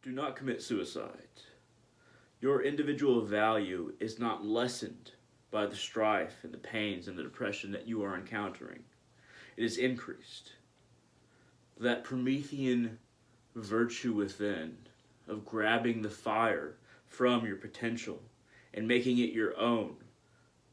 Do not commit suicide. Your individual value is not lessened by the strife and the pains and the depression that you are encountering. It is increased. That Promethean virtue within of grabbing the fire from your potential and making it your own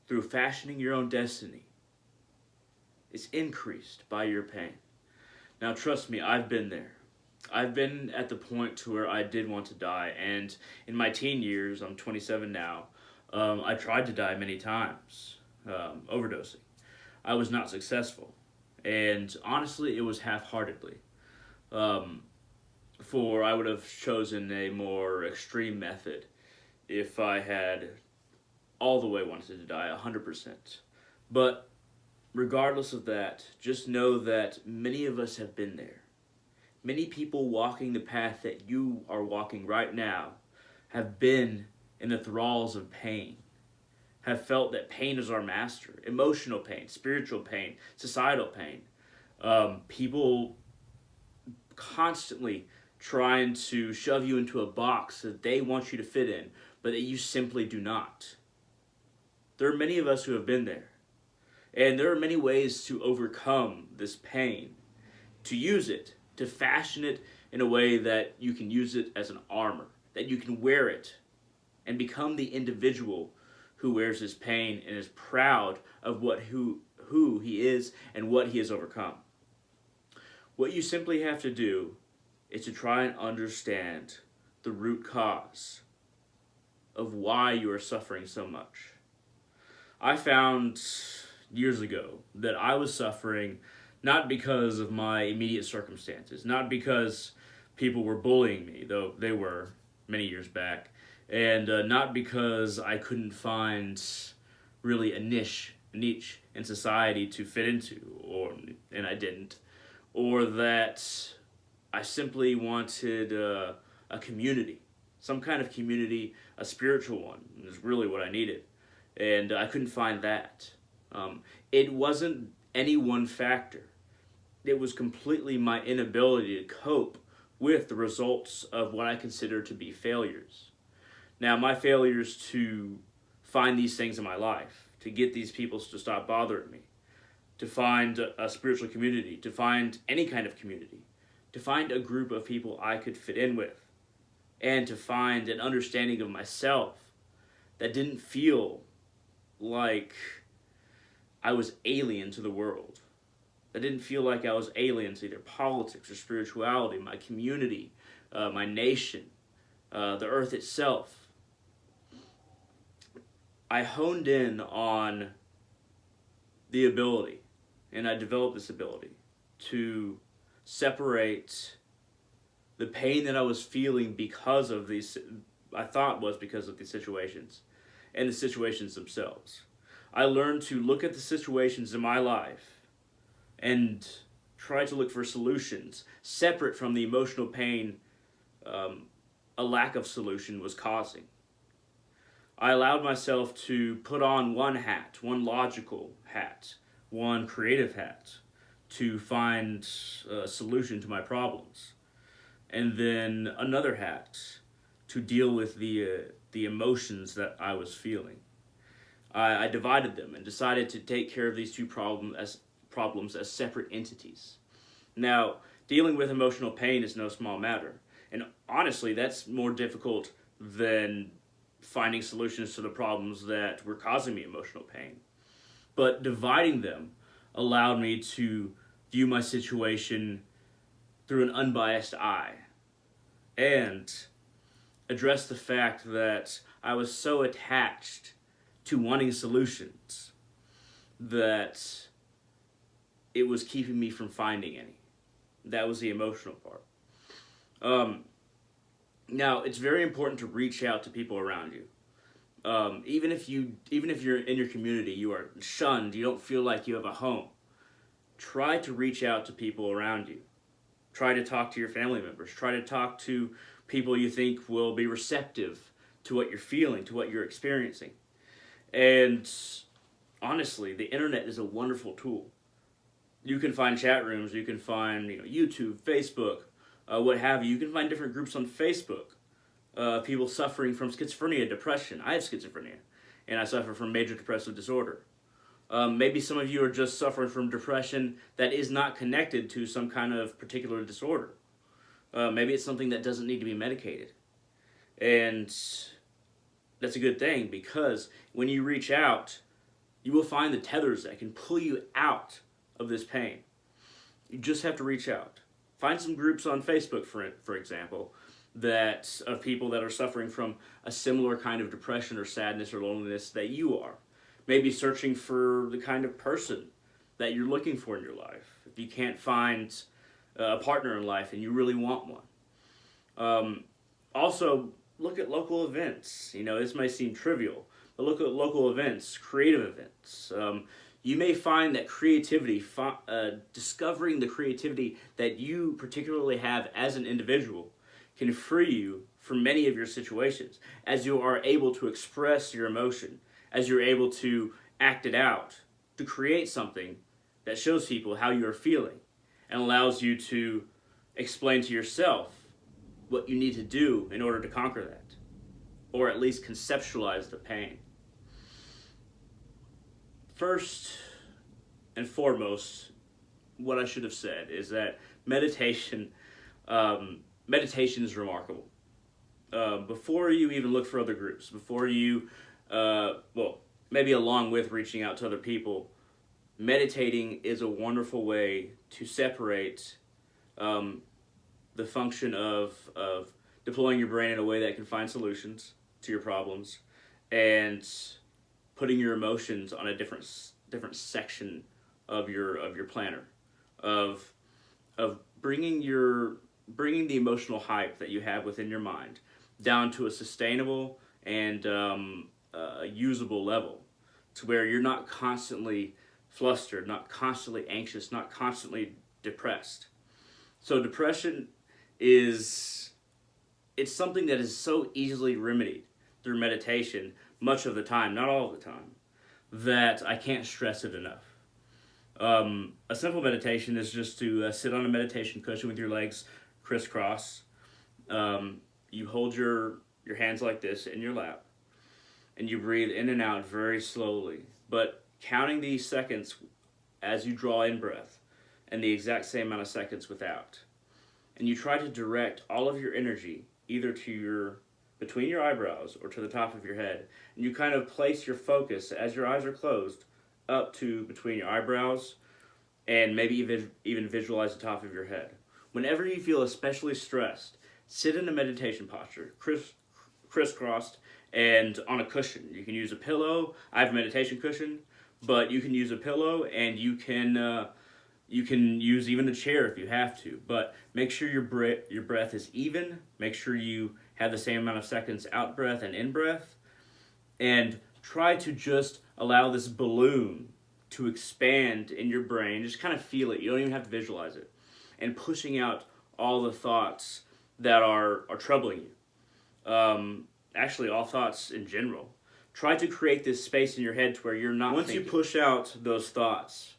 through fashioning your own destiny is increased by your pain. Now, trust me, I've been there. I've been at the point to where I did want to die, and in my teen years, I'm 27 now, I tried to die many times, overdosing. I was not successful, and honestly, it was half-heartedly. Um, for I would have chosen a more extreme method if I had all the way wanted to die, 100%. But regardless of that, just know that many of us have been there. Many people walking the path that you are walking right now have been in the thralls of pain, have felt that pain is our master. Emotional pain, spiritual pain, societal pain. People constantly trying to shove you into a box that they want you to fit in, but that you simply do not. There are many of us who have been there. And there are many ways to overcome this pain, to use it, to fashion it in a way that you can use it as an armor, that you can wear it and become the individual who wears his pain and is proud of who he is and what he has overcome. What you simply have to do is to try and understand the root cause of why you are suffering so much. I found years ago that I was suffering not because of my immediate circumstances, not because people were bullying me, though they were many years back, and not because I couldn't find really a niche in society to fit into, and I didn't, or that I simply wanted a community, some kind of community, a spiritual one, is really what I needed, and I couldn't find that. It wasn't any one factor. It was completely my inability to cope with the results of what I consider to be failures. Now, my failures to find these things in my life, to get these people to stop bothering me, to find a spiritual community, to find any kind of community, to find a group of people I could fit in with, and to find an understanding of myself that didn't feel like I was alien to the world. I didn't feel like I was alien to either politics or spirituality, my community, my nation, the earth itself. I honed in on the ability, and I developed this ability to separate the pain that I was feeling because of these, I thought was because of these situations, and the situations themselves. I learned to look at the situations in my life and try to look for solutions separate from the emotional pain a lack of solution was causing. I allowed myself to put on one hat, one logical hat, one creative hat, to find a solution to my problems. And then another hat to deal with the emotions that I was feeling. I divided them and decided to take care of these two problems as separate entities. Now, dealing with emotional pain is no small matter. And honestly, that's more difficult than finding solutions to the problems that were causing me emotional pain. But dividing them allowed me to view my situation through an unbiased eye and address the fact that I was so attached to wanting solutions that it was keeping me from finding any. That was the emotional part. Now, it's very important to reach out to people around you. Even if you're in your community, you are shunned, you don't feel like you have a home. Try to reach out to people around you. Try to talk to your family members. Try to talk to people you think will be receptive to what you're feeling, to what you're experiencing. And honestly, the internet is a wonderful tool. You can find chat rooms, you can find YouTube, Facebook, what have you. You can find different groups on Facebook. People suffering from schizophrenia, depression. I have schizophrenia, and I suffer from major depressive disorder. Maybe some of you are just suffering from depression that is not connected to some kind of particular disorder. Maybe it's something that doesn't need to be medicated. And that's a good thing, because when you reach out, you will find the tethers that can pull you out of this pain. You just have to reach out. Find some groups on Facebook, for example, that of people that are suffering from a similar kind of depression or sadness or loneliness that you are. Maybe searching for the kind of person that you're looking for in your life. If you can't find a partner in life and you really want one. Also, look at local events. You know, this may seem trivial, but look at local events, creative events. You may find that creativity, discovering the creativity that you particularly have as an individual, can free you from many of your situations, as you are able to express your emotion, as you're able to act it out, to create something that shows people how you are feeling and allows you to explain to yourself what you need to do in order to conquer that, or at least conceptualize the pain. First and foremost, what I should have said is that meditation is remarkable. Before you even look for other groups, before you, maybe along with reaching out to other people, meditating is a wonderful way to separate the function of deploying your brain in a way that can find solutions to your problems, and putting your emotions on a different section of your planner, of bringing the emotional hype that you have within your mind down to a sustainable and usable level, to where you're not constantly flustered, not constantly anxious, not constantly depressed. So depression it's something that is so easily remedied through meditation much of the time, not all of the time, that I can't stress it enough. A simple meditation is just to sit on a meditation cushion with your legs crisscross. You hold your hands like this in your lap, and you breathe in and out very slowly, but counting these seconds as you draw in breath, and the exact same amount of seconds without. And you try to direct all of your energy either to between your eyebrows or to the top of your head. And you kind of place your focus, as your eyes are closed, up to between your eyebrows, and maybe even visualize the top of your head. Whenever you feel especially stressed, sit in a meditation posture, crisscrossed, and on a cushion. You can use a pillow. I have a meditation cushion, but you can use a pillow, and you can use even a chair if you have to. But make sure your breath is even. Make sure you have the same amount of seconds out breath and in breath, and try to just allow this balloon to expand in your brain. Just kind of feel it. You don't even have to visualize it. And pushing out all the thoughts that are troubling you. Actually, all thoughts in general. Try to create this space in your head to where you're not thinking. Once you push out those thoughts,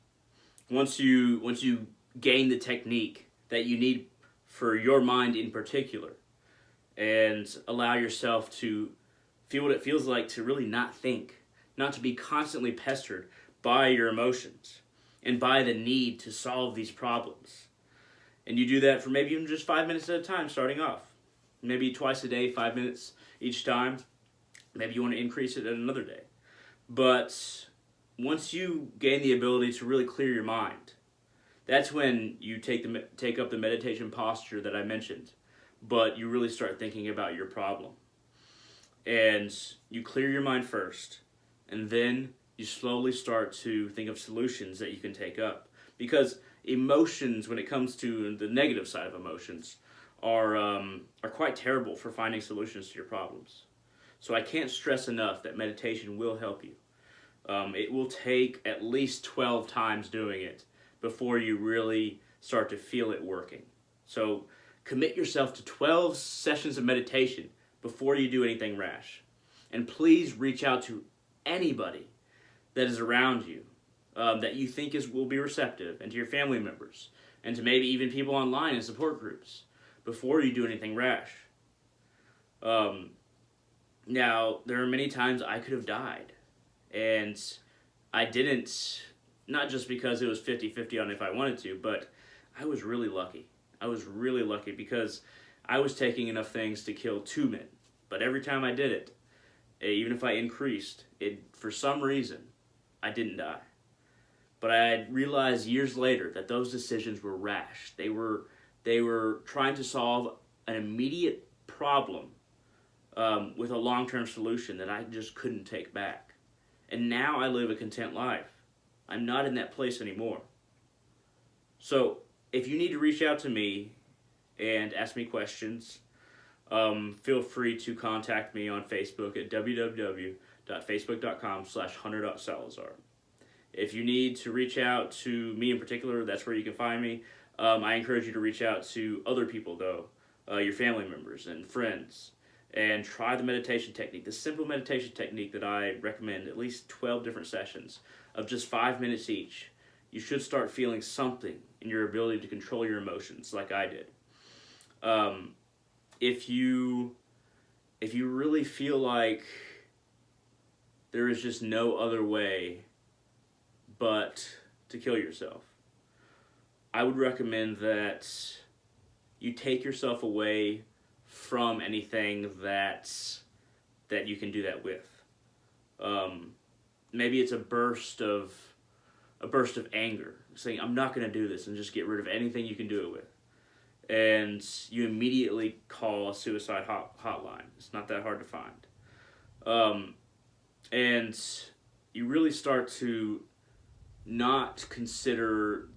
once you gain the technique that you need for your mind in particular, and allow yourself to feel what it feels like to really not think, not to be constantly pestered by your emotions and by the need to solve these problems. And you do that for maybe even just 5 minutes at a time starting off. Maybe twice a day, 5 minutes each time. Maybe you want to increase it at another day. But once you gain the ability to really clear your mind, that's when you take up the meditation posture that I mentioned. But you really start thinking about your problem. And you clear your mind first, and then you slowly start to think of solutions that you can take up. Because emotions, when it comes to the negative side of emotions, are quite terrible for finding solutions to your problems. So I can't stress enough that meditation will help you. It will take at least 12 times doing it before you really start to feel it working. So commit yourself to 12 sessions of meditation before you do anything rash. And please reach out to anybody that is around you that you think will be receptive, and to your family members, and to maybe even people online in support groups. before you do anything rash. Now, there are many times I could have died, and I didn't, not just because it was 50-50 on if I wanted to, but I was really lucky. I was really lucky because I was taking enough things to kill 2 men. But every time I did it, even if I increased, for some reason, I didn't die. But I realized years later that those decisions were rash. They were trying to solve an immediate problem with a long-term solution that I just couldn't take back. And now I live a content life. I'm not in that place anymore. So if you need to reach out to me and ask me questions, feel free to contact me on Facebook at www.facebook.com/hunter.salazar. If you need to reach out to me in particular, that's where you can find me. I encourage you to reach out to other people, though, your family members and friends, and try the meditation technique, the simple meditation technique that I recommend, at least 12 different sessions of just 5 minutes each. You should start feeling something in your ability to control your emotions like I did. If you really feel like there is just no other way but to kill yourself, I would recommend that you take yourself away from anything that you can do that with. Maybe it's a burst of anger, saying, I'm not going to do this, and just get rid of anything you can do it with. And you immediately call a suicide hotline. It's not that hard to find. And you really start to not consider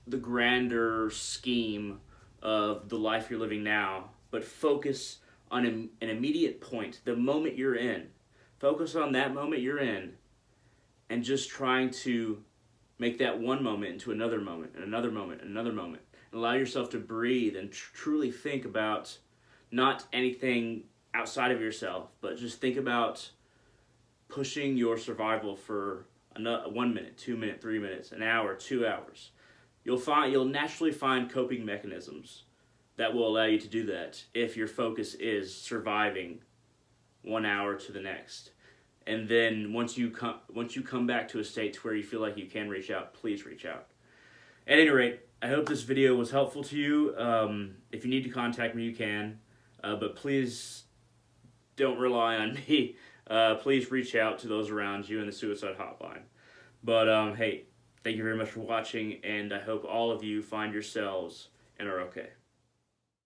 the grander scheme of the life you're living now, but focus on an immediate point, the moment you're in. Focus on that moment you're in, and just trying to make that one moment into another moment, and another moment, and another moment. And allow yourself to breathe and truly think about not anything outside of yourself, but just think about pushing your survival for 1 minute, 2 minutes, 3 minutes, an hour, 2 hours. You'll naturally find coping mechanisms that will allow you to do that if your focus is surviving 1 hour to the next. And then once you come back to a state to where you feel like you can reach out, please reach out. At any rate, I hope this video was helpful to you. If you need to contact me, you can. But please don't rely on me. Please reach out to those around you in the suicide hotline. But hey, thank you very much for watching, and I hope all of you find yourselves and are okay.